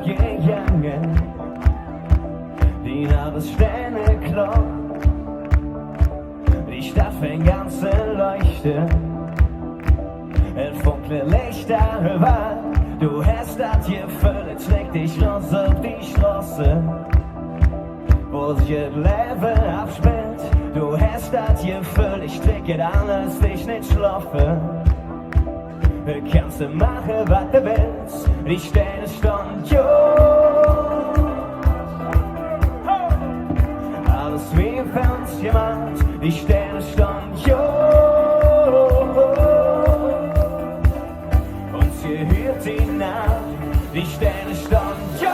gegangen, die Jahressterne klopft, die Stadt fängt an zu leuchten, ein dunkle Lichter überall, du hast das Gefühl, jetzt legt dich raus auf die Straße, wo sich das Leben abspielt, du hast das Gefühl, ich trinke anders, ich nicht schlafe. Kannst du machen, was du willst, die Sterne stand jo. Alles wie im Fernsehen gemacht, die Sterne stand jo. Und sie hört die Nacht, die Sterne stand jo.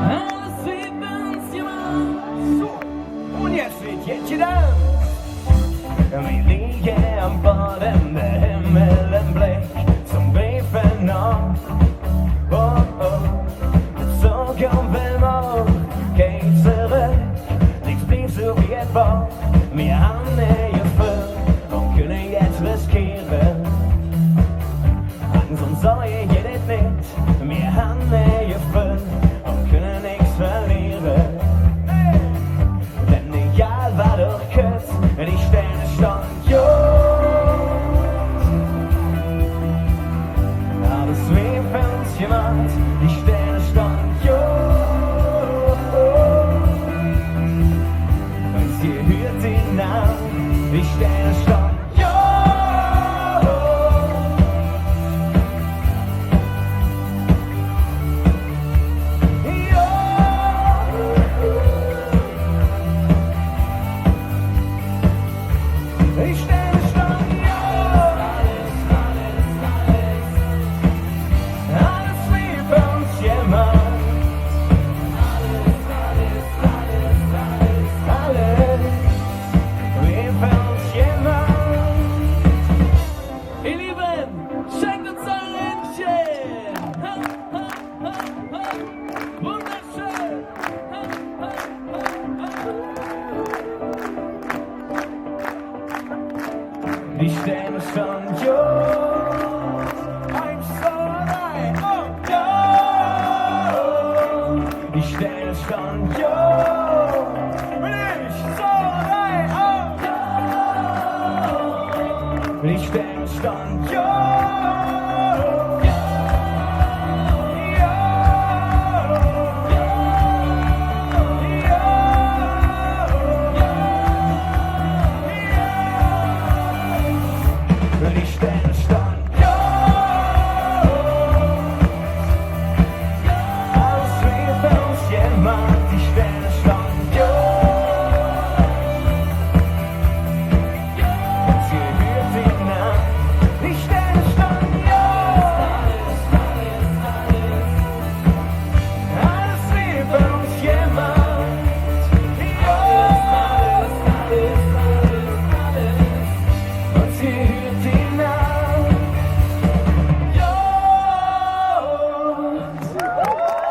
Alles wie im Fernsehen gemacht. So, und jetzt wird jetzt gedacht. Wir liegen am Boden, der Himmel im Blick zum Briefen auf. Oh, oh, so kommen wir noch, geht zurück, nichts blieb so wie es war. Wir haben nicht gefühlt und können jetzt riskieren. Angst und Sorge geht es nicht, wir haben nicht gefühlt und können nichts verlieren. Denn egal was du kürzt, die Sterne stand jo. Alles wie im Fernsehen gemacht, die Sterne stand jo. Und sie hört die Nacht, die Sterne stand jo. Die Sterne stand jo. Alles wie für uns gemacht. Alles wie für uns gemacht. Ihr Lieben, schenkt uns eure Händchen. Ha, ha, ha, ha. Wunderschön. Ha, ha, ha, ha. Die Sterne stand jo. 1, 2, 3 und jo. Die Sterne stand jo.